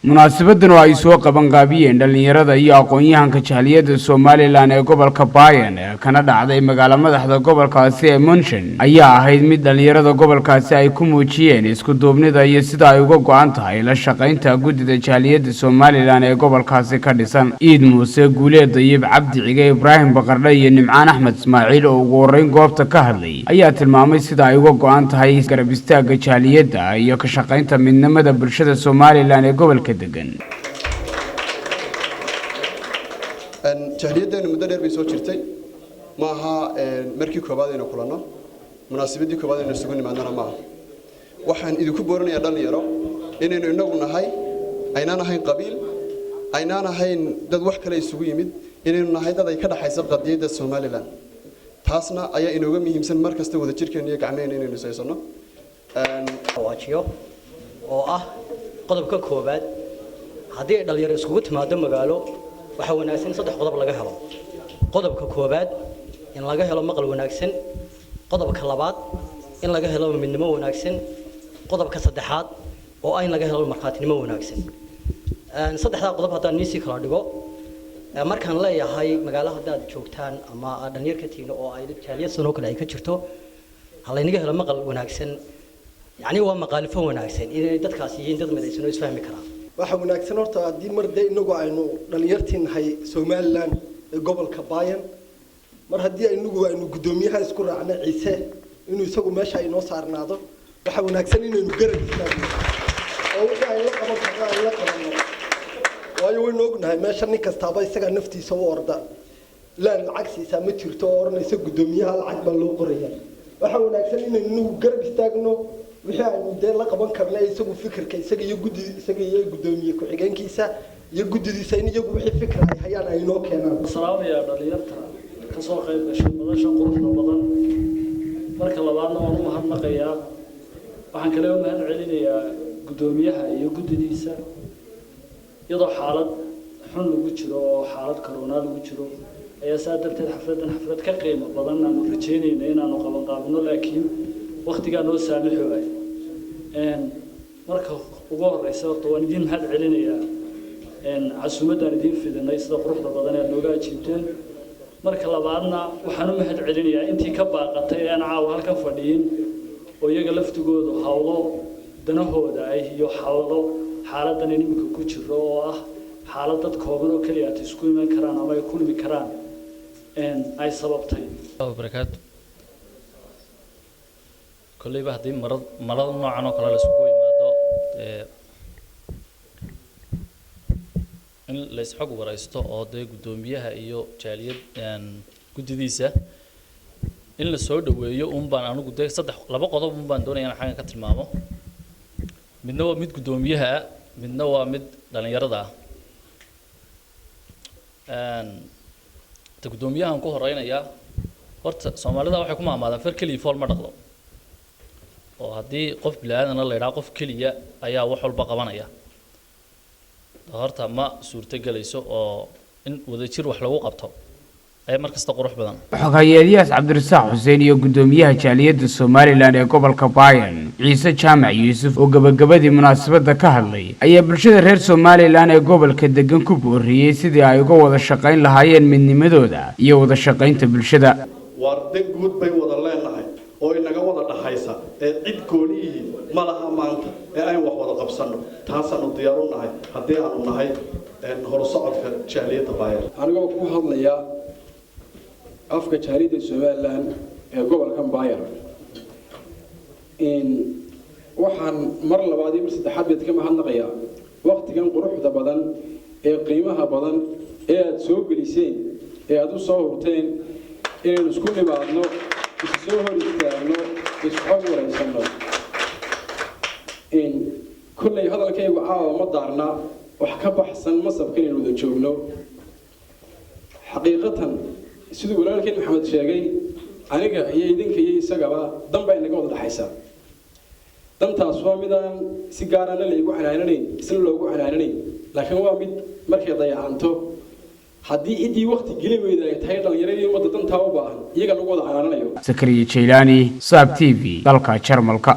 munaasabadan oo ay soo qaban qaabiyeen dhalinyarada iyo aqoon-yahanka jahaliyada Somaliland ee gobolka Bayan kana dhacday magaalada madaxda gobolkaasi ee Munshin ayaa ahayd mid dhalinyarada gobolkaasi ay ku muujiyeen isku duubnida iyo sida ay uga go'an tahay la shaqaynta gudida jahaliyada Somaliland ee gobolkaasi ka dhisan. Iid Muuse Guuleed Dayib Cabdi Cige Ibrahim Baqardhe iyo Nimcaan Axmed Ismaaciil oo ugu horeyn goobta ka hadlay ayaa tilmaamay sida ay uga go'an tahay garab istaagga jahaliyada iyo ka shaqaynta midnimada bulshada Somaliland ee gobolka degan. jahaliyadana muddo dheer bay soo jirtay maaha markii koobaad aynu kulanno munaasabadii koobaad aynu isugu nimaadnana maaha waxaan idinku booranayaa dhalinyaro inaynu inagu nahay aynaan ahayn qabiil aynaan ahayn dad wax kale isugu yimid inaynu nahay dad ay ka dhaxayso qadiyadda Somaliland taasna ayaa inooga muhiimsan mar kasta wada jirkeena iyo gacmeena inaynu saysano waajiyo oo ah qodobka koobaad haddii ay dhalinyaro iskugu timaado magaalo waxa wanaagsan saddex qodob laga helo qodobka koobaad in laga helo maqal wanaagsan qodobka labaad in laga helo midnimo wanaagsan qodobka saddexaad oo ay laga helo markaatinimo wanaagsan saddexda qodob haddaan niisi kala dhigo markaan leeyahay magaalada hadda aad joogtaan ama dhalinyar ka tiino oo ay jaaliyad sano kale ay ka jirto halaynaga helo maqal wanaagsan يعني هو مقال فون أحسن إذا تدخاسيين تدمر إنه يسفهم كلام. واحد من أحسن أرتا دي مرة إنه إنه دليرتين هاي سومالان قبل كباين مرة دي إنه قدوميها يذكر عن عيسى إنه يسوق ماشى إنه صار ناظر واحد من أحسن إنه نقرب أو يعني لا قبل كذا لا قبل وأيوه إنه هاي ماشى نكستابا يسقى نفتي سوار ده لا العكس يسمى تيرتور يسوق قدوميها العجب اللي قريه واحد من أحسن إنه نقرب يستاجنه وحنا ندير لقبان كرنا يسوق فكر كيساق يجود يساق يجودومي كعجان كيسا يجود يساين يجوا وحي فكرة هيانا ينوك هنا. السلام يا دليرتا كسوق بشر بدش قرصنا بدن مرك الله بعنا ونوم هالنقيا وحن كلام هن علينا يا قدوميها يجود يسا يضع حالة حن وجهه حالة كورونا وجهه يا سادة حفلة كقيمة بدنا نرجعني لنا نقابل قابلنا لكن وقت كانوا سامحوا إن مركب وقار رئيسات وندين هذا علينا إن عسومة ندين في الناس تروح لبضنا اللغة جبتين مركب لبعضنا وحنوم هذا علينا أنتي كبار قطعي أنا عاوه كفردين ويجلف تجود وحاولوا دنهو ده يحاولوا حالة دنيم كوتشروا حالة تكوبنا وكليات سكوي من كران أما يكون بكران إن أي سببتين. بركاته. كل يبقى هذه مرض نوعنا كلا الأسبوع ما ده إن ليس حق ورئيسته أو ده قدوميها إيو جالية يعني قديسة إن السعود ويو بان أنا قد صدق لبقى قضوا بان دوني أنا حاجة كتر مامو من نوع مد قدوميها من نوع مد لأن يرضى تقدوميها أنكو هراينا يا ورت سومالي ده وحكم هذا فرق لي فول مرض وهذه قف بلادنا الله يراقف كلية أيها وحول بقبانية ظهرتها ما صورة جلسة أو إن وذكر وحلو قبته أي مركز تقرح بدن. حكاية عبد الرزاق حسين يقدميها جالية الصوماليلاند قبل كباين عيسى جامع يوسف وقبل مناسبة كهلي أي برشة غير صوماليلاند قبل كدقن كبورية سيدي أيقو الشقين لهاين من نمدودا يوض الشقين تبرشة. وردك جود بي وضلنا نهاي. oo inaga wada dhaxaysa cid gooniyi ma laha maanta ay wax wada qabsano taasanu diyaar u nahay hadii aanu nahay hor socodka jaaliyada Bayan anigoo ku hadlaya afka jaaliyada Somaliland ee gobolka Bayan in waxaan mar labaad iyo saddexaad bad kama hadlaqaya waqtigan quruxda badan ee qiimaha badan ee aad soo geliseen ee aad u soo hurteen inaan isku nimaadno سوهر يستعملوا يسحبوا ويسموا إن كل هذا الكي وعاء مضارنا وحكب حسن مصب كين الوذو تشوفنا حقيقة سيدو ولا لكن محمد شاقي أنا يدين في سجبا دم بين قوض الحيسان دم تاسوا مدان سيجارنا اللي يقول عنانين سلوا يقول عنانين لكن هو مد مركز ضيع عنده haddii idii waqti geli weyday tahay dhalinyarada umada dantaa u baahan iyaga lagu wada canaanayo Zakariya Jeylani Saab TV dalka Jarmalka